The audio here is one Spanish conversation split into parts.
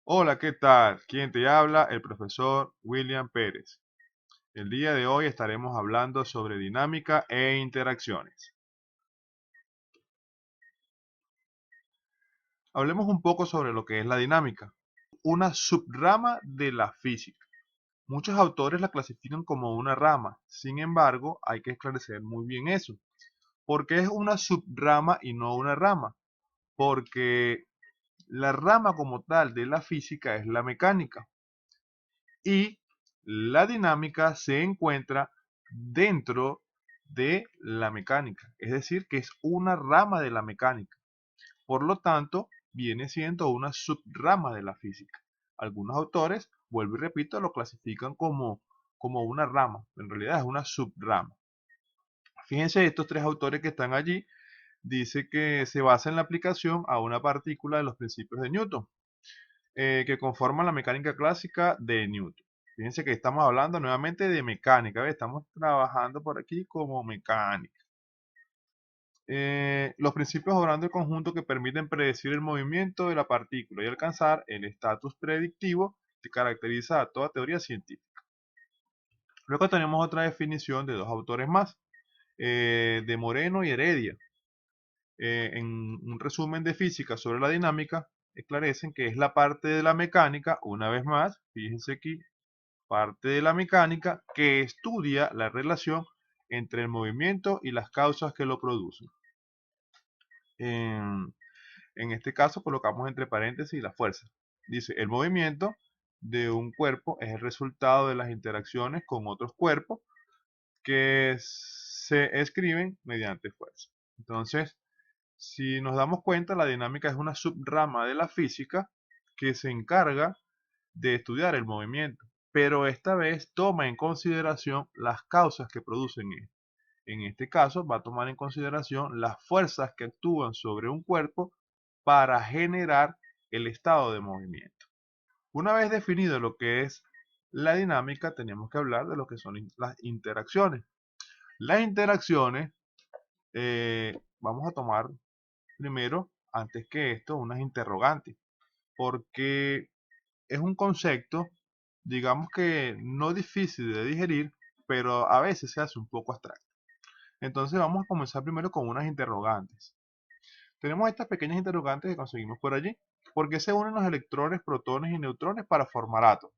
Hola, ¿qué tal? ¿Quién te habla? El profesor William Pérez. El día de hoy estaremos hablando sobre dinámica e interacciones. Hablemos un poco sobre lo que es la dinámica, una subrama de la física. Muchos autores la clasifican como una rama, sin embargo, hay que esclarecer muy bien eso. ¿Por qué es una subrama y no una rama? Porque la rama como tal de la física es la mecánica. Y la dinámica se encuentra dentro de la mecánica, es decir, que es una rama de la mecánica. Por lo tanto, viene siendo una subrama de la física. Algunos autores, vuelvo y repito, lo clasifican como una rama, en realidad es una subrama. Fíjense, estos tres autores que están allí, dice que se basa en la aplicación a una partícula de los principios de Newton, que conforman la mecánica clásica de Newton. Fíjense que estamos hablando nuevamente de mecánica, ¿ves? Estamos trabajando por aquí como mecánica. Los principios obrando en conjunto que permiten predecir el movimiento de la partícula y alcanzar el estatus predictivo que caracteriza a toda teoría científica. Luego tenemos otra definición de dos autores más, de Moreno y Heredia. En un resumen de física sobre la dinámica, esclarecen que es la parte de la mecánica, una vez más, fíjense aquí, parte de la mecánica que estudia la relación entre el movimiento y las causas que lo producen. En, en este caso colocamos entre paréntesis la fuerza. Dice, el movimiento de un cuerpo es el resultado de las interacciones con otros cuerpos que se escriben mediante fuerza. Entonces, si nos damos cuenta, la dinámica es una subrama de la física que se encarga de estudiar el movimiento, pero esta vez toma en consideración las causas que producen esto. En este caso, va a tomar en consideración las fuerzas que actúan sobre un cuerpo para generar el estado de movimiento. Una vez definido lo que es la dinámica, tenemos que hablar de lo que son las interacciones. Las interacciones, vamos a tomar primero, antes que esto, unas interrogantes, porque es un concepto, digamos que no difícil de digerir, pero a veces se hace un poco abstracto. Entonces vamos a comenzar primero con unas interrogantes. Tenemos estas pequeñas interrogantes que conseguimos por allí. ¿Por qué se unen los electrones, protones y neutrones para formar átomos?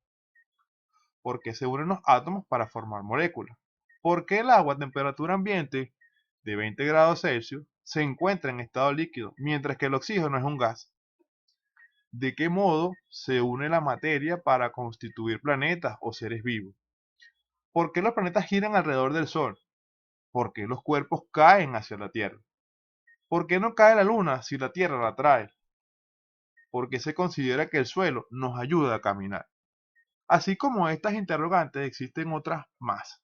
¿Por qué se unen los átomos para formar moléculas? ¿Por qué el agua a temperatura ambiente de 20 grados Celsius se encuentra en estado líquido, mientras que el oxígeno es un gas? ¿De qué modo se une la materia para constituir planetas o seres vivos? ¿Por qué los planetas giran alrededor del Sol? ¿Por qué los cuerpos caen hacia la Tierra? ¿Por qué no cae la Luna si la Tierra la trae? ¿Por qué se considera que el suelo nos ayuda a caminar? Así como estas interrogantes, existen otras más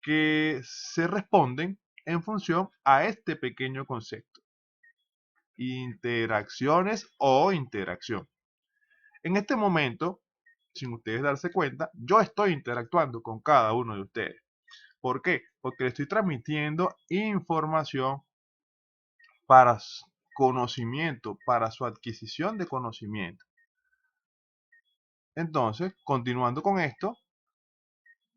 que se responden en función a este pequeño concepto: interacciones o interacción. En este momento, sin ustedes darse cuenta, yo estoy interactuando con cada uno de ustedes. ¿Por qué? Porque le estoy transmitiendo información para conocimiento, para su adquisición de conocimiento. Entonces, continuando con esto,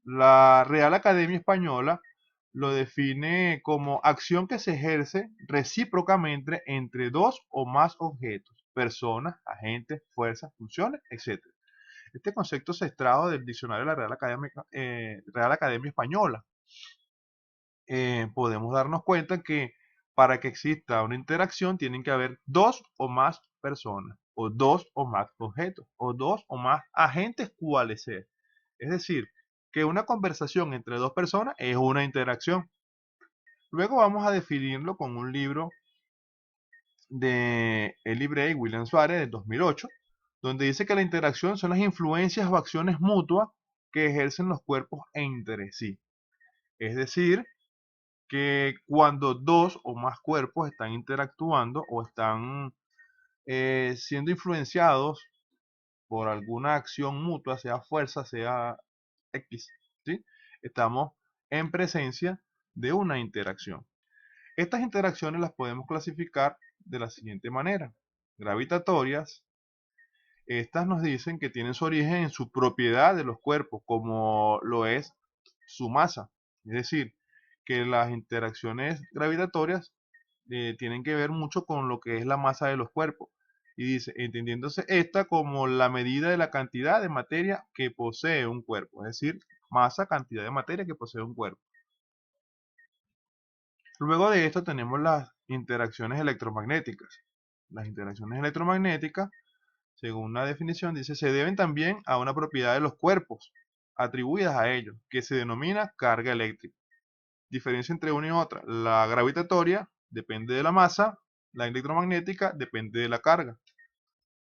la Real Academia Española lo define como acción que se ejerce recíprocamente entre dos o más objetos, personas, agentes, fuerzas, funciones, etc. Este concepto se extrajo del diccionario de la Real Academia Española. Podemos darnos cuenta que para que exista una interacción tienen que haber dos o más personas, o dos o más objetos, o dos o más agentes cuales ser. Es decir, que una conversación entre dos personas es una interacción. Luego vamos a definirlo con un libro de Eli Bray y William Suárez de 2008, donde dice que la interacción son las influencias o acciones mutuas que ejercen los cuerpos entre sí. Es decir, que cuando dos o más cuerpos están interactuando o están siendo influenciados por alguna acción mutua, sea fuerza, sea X, ¿sí? Estamos en presencia de una interacción. Estas interacciones las podemos clasificar de la siguiente manera: gravitatorias, Estas nos dicen que tienen su origen en su propiedad de los cuerpos, como lo es su masa. Es decir, que las interacciones gravitatorias tienen que ver mucho con lo que es la masa de los cuerpos. Y dice, entendiéndose esta como la medida de la cantidad de materia que posee un cuerpo. Es decir, masa, cantidad de materia que posee un cuerpo. Luego de esto tenemos las interacciones electromagnéticas. Las interacciones electromagnéticas, según la definición, dice, se deben también a una propiedad de los cuerpos atribuidas a ellos, que se denomina carga eléctrica. Diferencia entre una y otra. La gravitatoria depende de la masa, la electromagnética depende de la carga.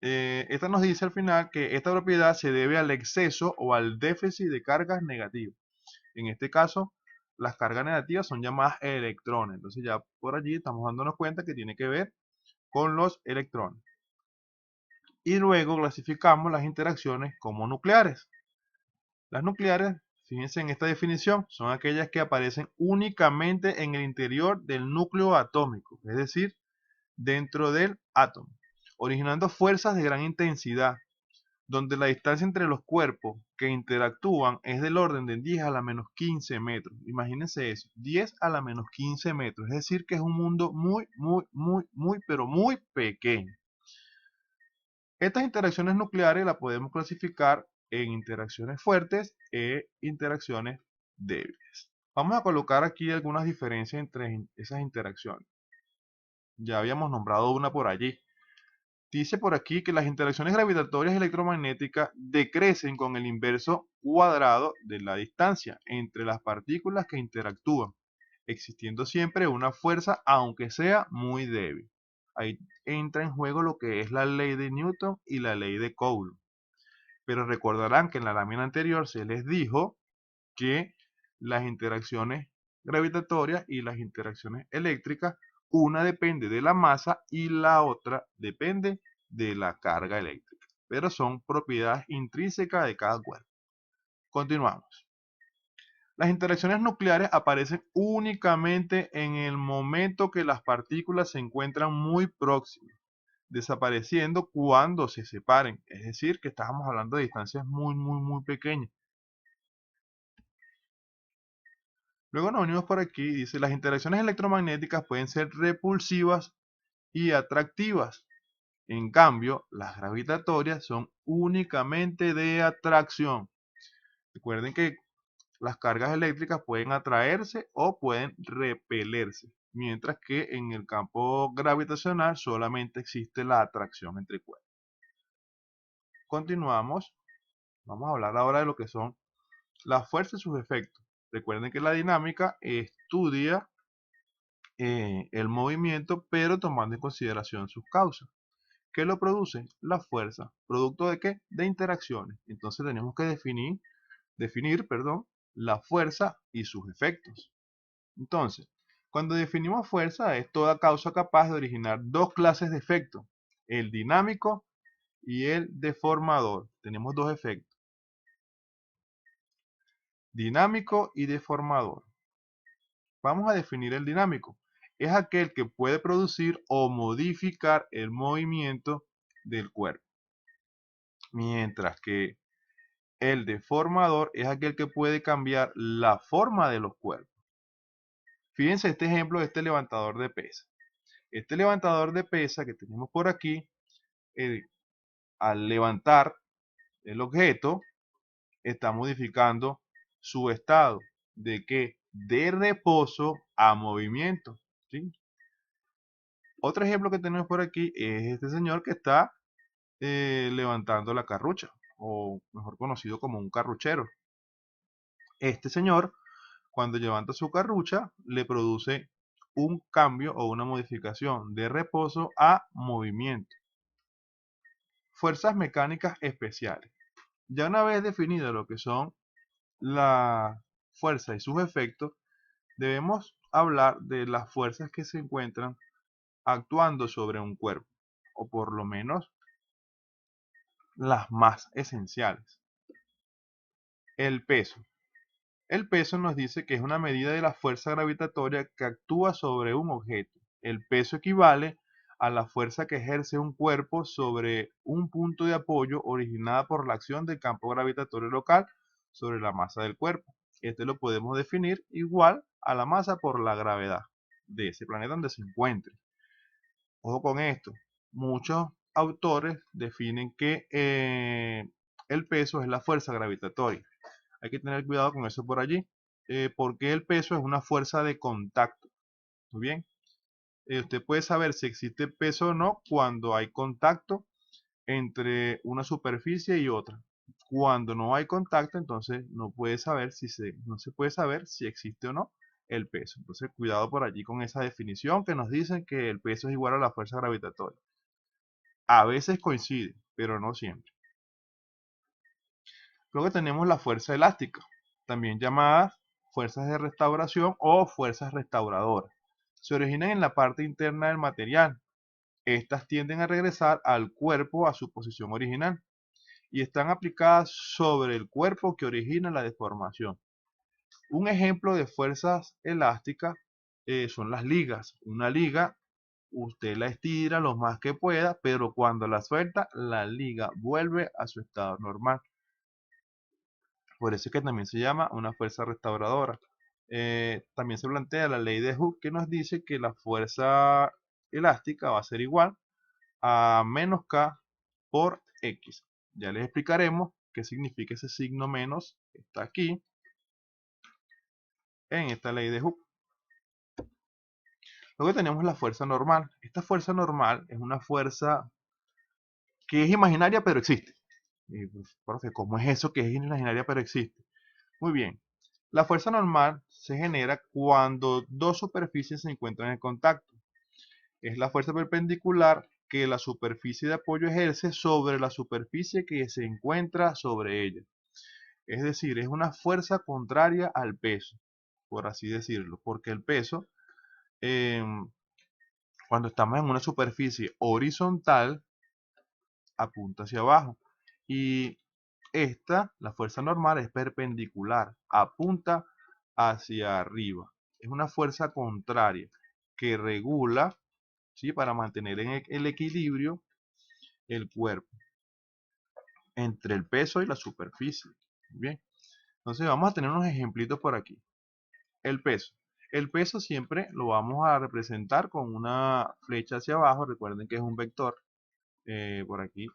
Esta nos dice al final que esta propiedad se debe al exceso o al déficit de cargas negativas. En este caso, las cargas negativas son llamadas electrones. Entonces ya por allí estamos dándonos cuenta que tiene que ver con los electrones. Y luego clasificamos las interacciones como nucleares. Las nucleares, fíjense en esta definición, son aquellas que aparecen únicamente en el interior del núcleo atómico, es decir, dentro del átomo, originando fuerzas de gran intensidad, donde la distancia entre los cuerpos que interactúan es del orden de 10 a la menos 15 metros. Imagínense eso, 10 a la menos 15 metros, es decir, que es un mundo pero muy pequeño. Estas interacciones nucleares las podemos clasificar en interacciones fuertes e interacciones débiles. Vamos a colocar aquí algunas diferencias entre esas interacciones. Ya habíamos nombrado una por allí. Dice por aquí que las interacciones gravitatorias electromagnéticas decrecen con el inverso cuadrado de la distancia entre las partículas que interactúan, existiendo siempre una fuerza aunque sea muy débil. Ahí entra en juego lo que es la ley de Newton y la ley de Coulomb. Pero recordarán que en la lámina anterior se les dijo que las interacciones gravitatorias y las interacciones eléctricas, una depende de la masa y la otra depende de la carga eléctrica, pero son propiedades intrínsecas de cada cuerpo. Continuamos. Las interacciones nucleares aparecen únicamente en el momento que las partículas se encuentran muy próximas, desapareciendo cuando se separen, es decir, que estamos hablando de distancias muy pequeñas. Luego nos venimos por aquí, dice, las interacciones electromagnéticas pueden ser repulsivas y atractivas. En cambio, las gravitatorias son únicamente de atracción. Recuerden que las cargas eléctricas pueden atraerse o pueden repelerse, mientras que en el campo gravitacional solamente existe la atracción entre cuerpos. Continuamos. Vamos a hablar ahora de lo que son las fuerzas y sus efectos. Recuerden que la dinámica estudia el movimiento, pero tomando en consideración sus causas. ¿Qué lo produce? La fuerza. ¿Producto de qué? De interacciones. Entonces tenemos que definir, la fuerza y sus efectos. Entonces, cuando definimos fuerza, es toda causa capaz de originar dos clases de efectos, el dinámico y el deformador. Tenemos dos efectos, dinámico y deformador. Vamos a definir el dinámico. Es aquel que puede producir o modificar el movimiento del cuerpo. Mientras que el deformador es aquel que puede cambiar la forma de los cuerpos. Fíjense este ejemplo de este levantador de pesa. Este levantador de pesa que tenemos por aquí, al levantar el objeto, está modificando su estado de que de reposo a movimiento. ¿Sí? Otro ejemplo que tenemos por aquí es este señor que está levantando la carrucha, o mejor conocido como un carruchero. Este señor, cuando levanta su carrucha, le produce un cambio o una modificación de reposo a movimiento. Fuerzas mecánicas especiales. Ya una vez definido lo que son la fuerza y sus efectos, debemos hablar de las fuerzas que se encuentran actuando sobre un cuerpo, o por lo menos las más esenciales. El peso. El peso nos dice que es una medida de la fuerza gravitatoria que actúa sobre un objeto. El peso equivale a la fuerza que ejerce un cuerpo sobre un punto de apoyo originada por la acción del campo gravitatorio local sobre la masa del cuerpo. Este lo podemos definir igual a la masa por la gravedad de ese planeta donde se encuentre. Ojo con esto, muchos autores definen que el peso es la fuerza gravitatoria. Hay que tener cuidado con eso por allí, porque el peso es una fuerza de contacto. Muy bien, usted puede saber si existe peso o no cuando hay contacto entre una superficie y otra. Cuando no hay contacto, entonces no se puede saber si existe o no el peso. Entonces, cuidado por allí con esa definición que nos dicen que el peso es igual a la fuerza gravitatoria. A veces coincide, pero no siempre. Luego tenemos la fuerza elástica, también llamadas fuerzas de restauración o fuerzas restauradoras. Se originan en la parte interna del material. Estas tienden a regresar al cuerpo a su posición original y están aplicadas sobre el cuerpo que origina la deformación. Un ejemplo de fuerzas elásticas son las ligas. Una liga, usted la estira lo más que pueda, pero cuando la suelta, la liga vuelve a su estado normal. Por eso es que también se llama una fuerza restauradora. También se plantea la ley de Hooke que nos dice que la fuerza elástica va a ser igual a menos K por X. Ya les explicaremos qué significa ese signo menos que está aquí en esta ley de Hooke. Luego tenemos la fuerza normal. Esta fuerza normal es una fuerza que es imaginaria pero existe. Pues, profe, ¿cómo es eso que es imaginaria pero existe? Muy bien. La fuerza normal se genera cuando dos superficies se encuentran en contacto. Es la fuerza perpendicular que la superficie de apoyo ejerce sobre la superficie que se encuentra sobre ella. Es decir, es una fuerza contraria al peso, por así decirlo, porque el peso, cuando estamos en una superficie horizontal, apunta hacia abajo. Y la fuerza normal, es perpendicular, apunta hacia arriba. Es una fuerza contraria que regula, ¿sí?, para mantener en el equilibrio el cuerpo entre el peso y la superficie. Bien, entonces vamos a tener unos ejemplitos por aquí. El peso. El peso siempre lo vamos a representar con una flecha hacia abajo. Recuerden que es un vector. Por aquí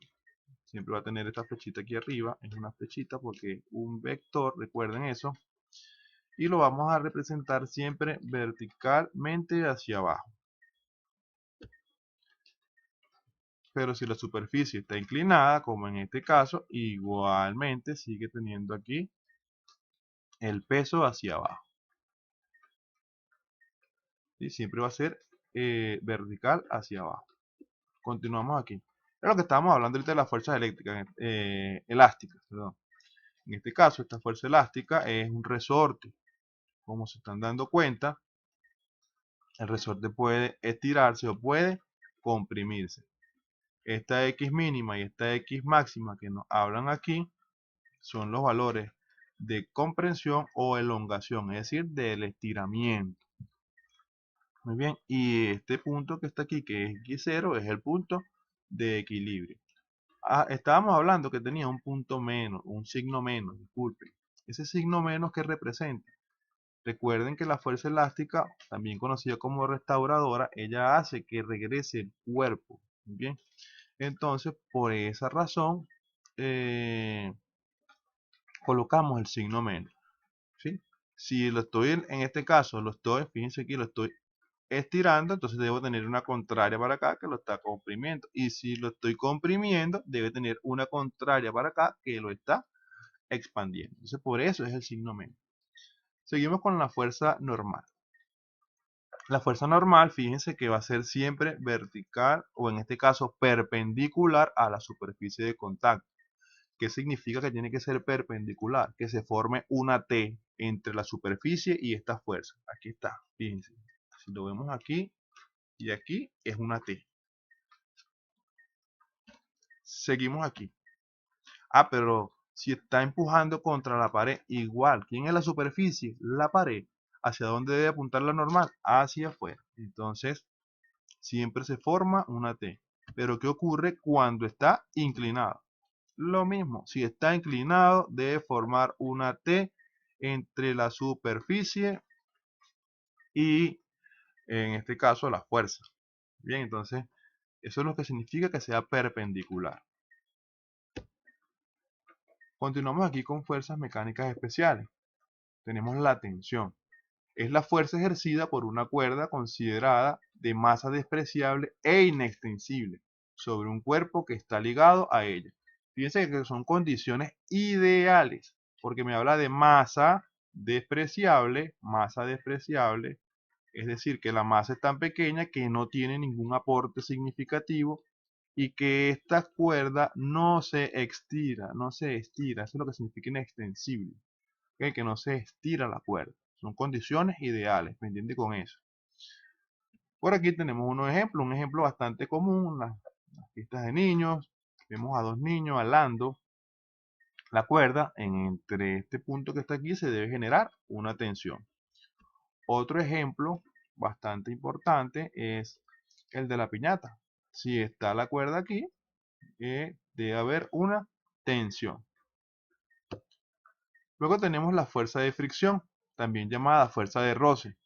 siempre va a tener esta flechita aquí arriba. Es una flechita porque un vector, recuerden eso. Y lo vamos a representar siempre verticalmente hacia abajo. Pero si la superficie está inclinada, como en este caso, igualmente sigue teniendo aquí el peso hacia abajo. ¿Sí? Siempre va a ser vertical hacia abajo. Continuamos aquí. Es lo que estábamos hablando ahorita de las fuerzas eléctricas, elásticas. Perdón. En este caso, esta fuerza elástica es un resorte. Como se están dando cuenta, el resorte puede estirarse o puede comprimirse. Esta X mínima y esta X máxima que nos hablan aquí son los valores de comprensión o elongación, es decir, del estiramiento. Muy bien, y este punto que está aquí, que es X0, es el punto de equilibrio. Estábamos hablando que tenía un punto menos, un signo menos, disculpen. Ese signo menos, ¿qué representa? Recuerden que la fuerza elástica, también conocida como restauradora, ella hace que regrese el cuerpo. Muy bien, entonces por esa razón colocamos el signo menos. ¿Sí? Si lo estoy, en este caso, fíjense aquí, lo estoy estirando, entonces debo tener una contraria para acá que lo está comprimiendo. Y si lo estoy comprimiendo, debe tener una contraria para acá que lo está expandiendo. Entonces por eso es el signo menos. Seguimos con la fuerza normal. La fuerza normal, fíjense que va a ser siempre vertical o en este caso perpendicular a la superficie de contacto. ¿Qué significa que tiene que ser perpendicular? Que se forme una T entre la superficie y esta fuerza. Aquí está, fíjense. Si lo vemos aquí y aquí, es una T. Seguimos aquí. Pero si está empujando contra la pared, igual. ¿Quién es la superficie? La pared. ¿Hacia dónde debe apuntar la normal? Hacia afuera. Entonces, siempre se forma una T. Pero ¿qué ocurre cuando está inclinado? Lo mismo, si está inclinado debe formar una T entre la superficie y en este caso la fuerza. Bien, entonces eso es lo que significa que sea perpendicular. Continuamos aquí con fuerzas mecánicas especiales. Tenemos la tensión. Es la fuerza ejercida por una cuerda considerada de masa despreciable e inextensible sobre un cuerpo que está ligado a ella. Fíjense que son condiciones ideales, porque me habla de masa despreciable, es decir, que la masa es tan pequeña que no tiene ningún aporte significativo y que esta cuerda no se estira, eso es lo que significa inextensible, ¿ok? Que no se estira la cuerda. Son condiciones ideales, pendiente con eso. Por aquí tenemos unos ejemplos, un ejemplo bastante común, las pistas de niños. Vemos a dos niños alando la cuerda, entre este punto que está aquí se debe generar una tensión. Otro ejemplo bastante importante es el de la piñata. Si está la cuerda aquí, debe haber una tensión. Luego tenemos la fuerza de fricción, también llamada fuerza de roce.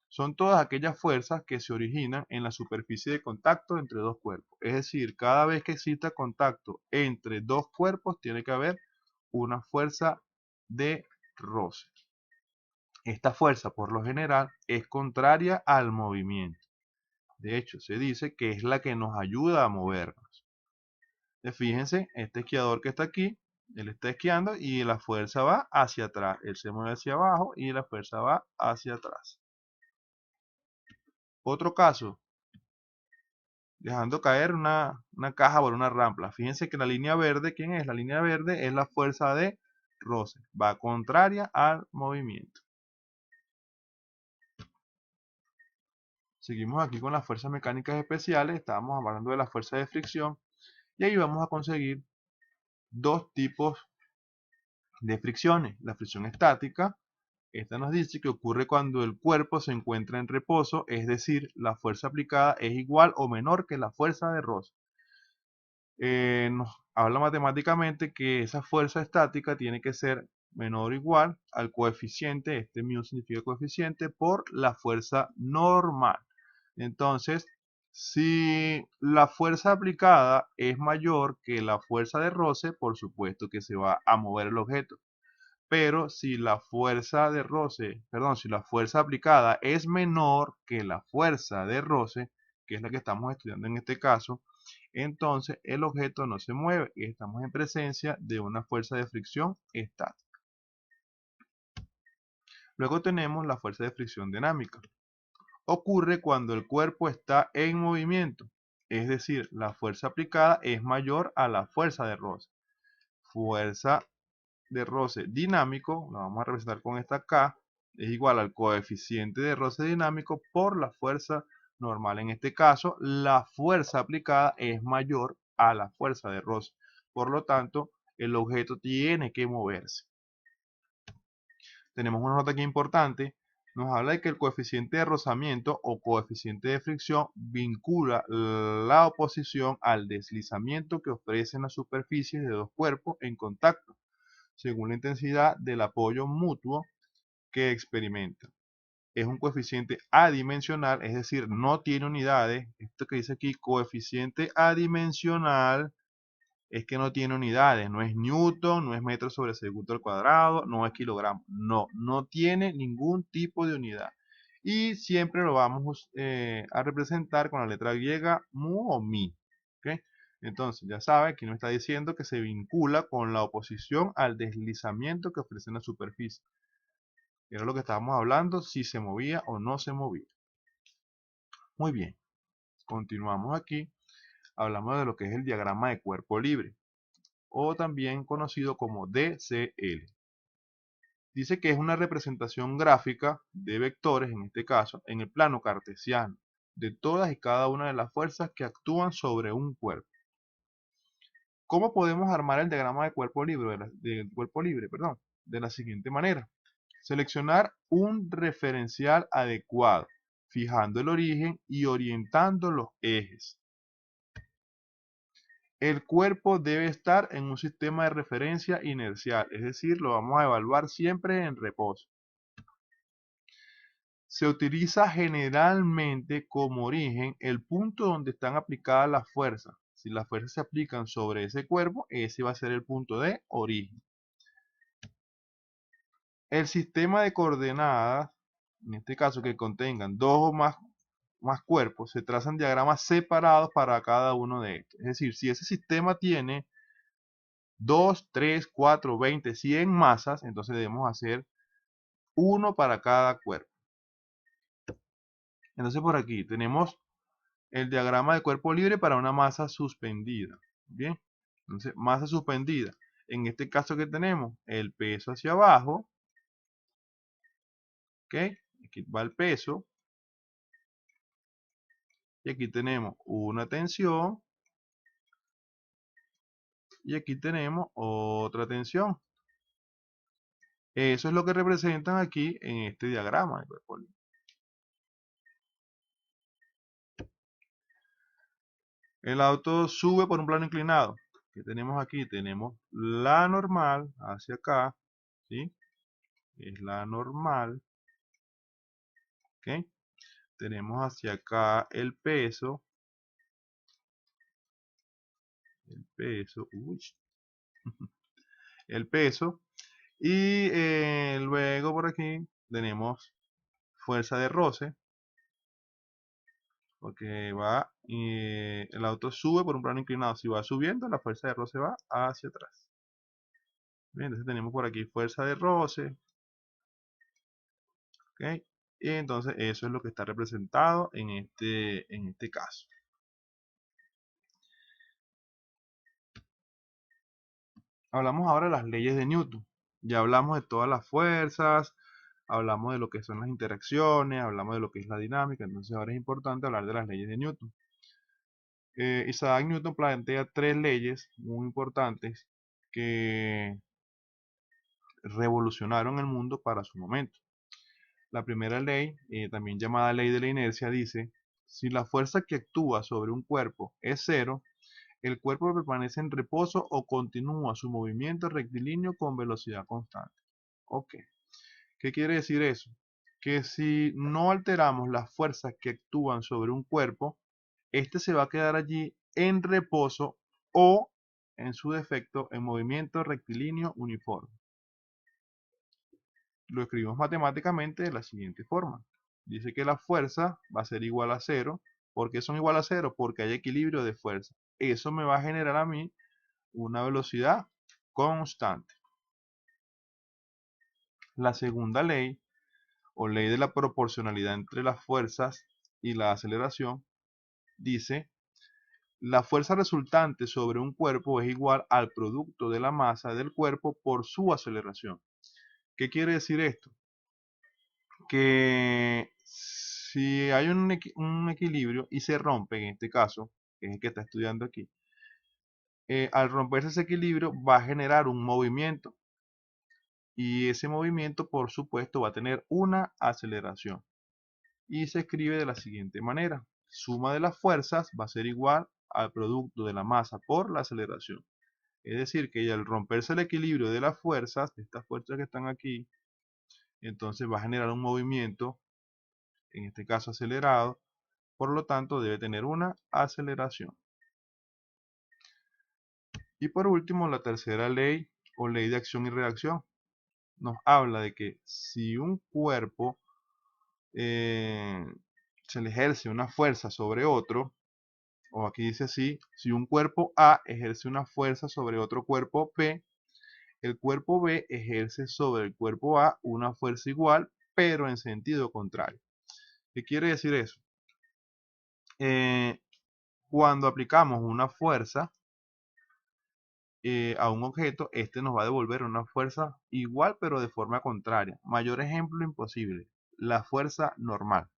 Son todas aquellas fuerzas que se originan en la superficie de contacto entre dos cuerpos. Es decir, cada vez que exista contacto entre dos cuerpos, tiene que haber una fuerza de roce. Esta fuerza, por lo general, es contraria al movimiento. De hecho, se dice que es la que nos ayuda a movernos. Fíjense, este esquiador que está aquí, él está esquiando y la fuerza va hacia atrás. Él se mueve hacia abajo y la fuerza va hacia atrás. Otro caso, dejando caer una caja por una rampa. Fíjense que la línea verde, ¿quién es? La línea verde es la fuerza de roce. Va contraria al movimiento. Seguimos aquí con las fuerzas mecánicas especiales. Estábamos hablando de la fuerza de fricción. Y ahí vamos a conseguir dos tipos de fricciones. La fricción estática. Esta nos dice que ocurre cuando el cuerpo se encuentra en reposo, es decir, la fuerza aplicada es igual o menor que la fuerza de roce. Nos habla matemáticamente que esa fuerza estática tiene que ser menor o igual al coeficiente, este mu significa coeficiente, por la fuerza normal. Entonces, si la fuerza aplicada es mayor que la fuerza de roce, por supuesto que se va a mover el objeto. Pero si la fuerza de roce, perdón, si la fuerza aplicada es menor que la fuerza de roce, que es la que estamos estudiando en este caso, entonces el objeto no se mueve y estamos en presencia de una fuerza de fricción estática. Luego tenemos la fuerza de fricción dinámica. Ocurre cuando el cuerpo está en movimiento, es decir, la fuerza aplicada es mayor a la fuerza de roce. Fuerza de roce dinámico, la vamos a representar con esta K, es igual al coeficiente de roce dinámico por la fuerza normal. En este caso, la fuerza aplicada es mayor a la fuerza de roce. Por lo tanto, el objeto tiene que moverse. Tenemos una nota aquí importante. Nos habla de que el coeficiente de rozamiento o coeficiente de fricción vincula la oposición al deslizamiento que ofrecen las superficies de dos cuerpos en contacto, según la intensidad del apoyo mutuo que experimentan. Es un coeficiente adimensional, es decir, no tiene unidades. Esto que dice aquí, coeficiente adimensional, es que no tiene unidades. No es newton, no es metro sobre segundo al cuadrado, no es kilogramo. No, no tiene ningún tipo de unidad. Y siempre lo vamos a representar con la letra griega mu o mi. ¿Okay? Entonces, ya sabe, aquí nos está diciendo que se vincula con la oposición al deslizamiento que ofrece la superficie. Era lo que estábamos hablando, si se movía o no se movía. Muy bien, continuamos aquí. Hablamos de lo que es el diagrama de cuerpo libre, o también conocido como DCL. Dice que es una representación gráfica de vectores, en este caso, en el plano cartesiano, de todas y cada una de las fuerzas que actúan sobre un cuerpo. ¿Cómo podemos armar el diagrama de cuerpo libre, de la siguiente manera? Seleccionar un referencial adecuado. fijando el origen y orientando los ejes. El cuerpo debe estar en un sistema de referencia inercial, es decir, lo vamos a evaluar siempre en reposo. Se utiliza generalmente como origen el punto donde están aplicadas las fuerzas. Si las fuerzas se aplican sobre ese cuerpo, ese va a ser el punto de origen. El sistema de coordenadas, en este caso que contengan dos o más cuerpos, se trazan diagramas separados para cada uno de estos. Es decir, si ese sistema tiene 2, 3, 4, 20, 100 masas, entonces debemos hacer uno para cada cuerpo. Entonces por aquí tenemos el diagrama de cuerpo libre para una masa suspendida. Bien, entonces masa suspendida. En este caso que tenemos el peso hacia abajo, ¿ok? Aquí va el peso. Y aquí tenemos una tensión. Y aquí tenemos otra tensión. Eso es lo que representan aquí en este diagrama de cuerpo libre. El auto sube por un plano inclinado. ¿Qué tenemos aquí? Tenemos la normal hacia acá, ¿sí? Es la normal, ¿ok? Tenemos hacia acá uy, el peso, y luego por aquí tenemos fuerza de roce, porque el auto sube por un plano inclinado. Si va subiendo, la fuerza de roce va hacia atrás. Bien, entonces tenemos por aquí fuerza de roce, ¿ok? Y entonces eso es lo que está representado en este caso. Hablamos ahora de las leyes de Newton. Ya hablamos de todas las fuerzas, hablamos de lo que son las interacciones, hablamos de lo que es la dinámica, entonces ahora es importante hablar de las leyes de Newton. Isaac Newton plantea tres leyes muy importantes que revolucionaron el mundo para su momento. La primera ley, también llamada ley de la inercia, dice: si la fuerza que actúa sobre un cuerpo es cero, el cuerpo permanece en reposo o continúa su movimiento rectilíneo con velocidad constante. Ok, ¿qué quiere decir eso? Que si no alteramos las fuerzas que actúan sobre un cuerpo, este se va a quedar allí en reposo o, en su defecto, en movimiento rectilíneo uniforme. Lo escribimos matemáticamente de la siguiente forma. Dice que la fuerza va a ser igual a cero. ¿Por qué son igual a cero? Porque hay equilibrio de fuerza. Eso me va a generar a mí una velocidad constante. La segunda ley, o ley de la proporcionalidad entre las fuerzas y la aceleración, dice: la fuerza resultante sobre un cuerpo es igual al producto de la masa del cuerpo por su aceleración. ¿Qué quiere decir esto? Que si hay un equilibrio y se rompe, en este caso, que es el que está estudiando aquí, al romperse ese equilibrio va a generar un movimiento, y ese movimiento, por supuesto, va a tener una aceleración. Y se escribe de la siguiente manera: suma de las fuerzas va a ser igual al producto de la masa por la aceleración. Es decir, que al romperse el equilibrio de las fuerzas, estas fuerzas que están aquí, entonces va a generar un movimiento, en este caso acelerado, por lo tanto debe tener una aceleración. Y por último, la tercera ley, o ley de acción y reacción, nos habla de que si un cuerpo se le ejerce una fuerza sobre otro, o aquí dice así: si un cuerpo A ejerce una fuerza sobre otro cuerpo B, el cuerpo B ejerce sobre el cuerpo A una fuerza igual, pero en sentido contrario. ¿Qué quiere decir eso? Cuando aplicamos una fuerza a un objeto, este nos va a devolver una fuerza igual, pero de forma contraria. Mayor ejemplo imposible: la fuerza normal.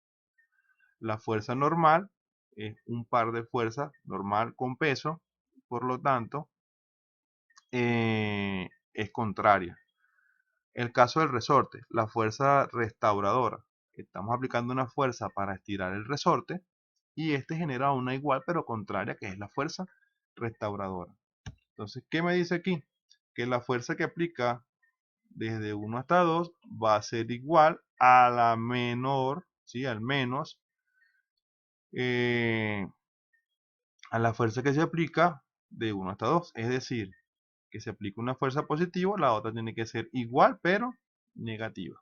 La fuerza normal es un par de fuerzas normal con peso, por lo tanto, es contraria. El caso del resorte, la fuerza restauradora, Estamos aplicando una fuerza para estirar el resorte y este genera una igual pero contraria, que es la fuerza restauradora. Entonces, ¿qué me dice aquí? Que la fuerza que aplica desde 1 hasta 2 va a ser igual a la menor, ¿sí? Al menos, a la fuerza que se aplica de 1 hasta 2. Es decir, que se aplica una fuerza positiva, la otra tiene que ser igual pero negativa.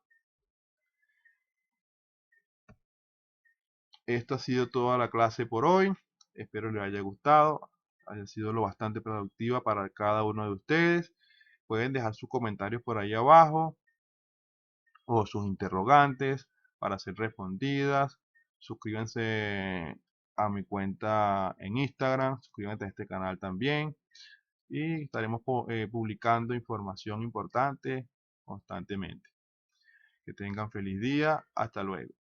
Esto ha sido toda la clase por hoy. Espero les haya gustado, haya sido lo bastante productiva para cada uno de ustedes. Pueden dejar sus comentarios por ahí abajo o sus interrogantes para ser respondidas. Suscríbanse a mi cuenta en Instagram, suscríbanse a este canal también y estaremos publicando información importante constantemente. Que tengan feliz día, hasta luego.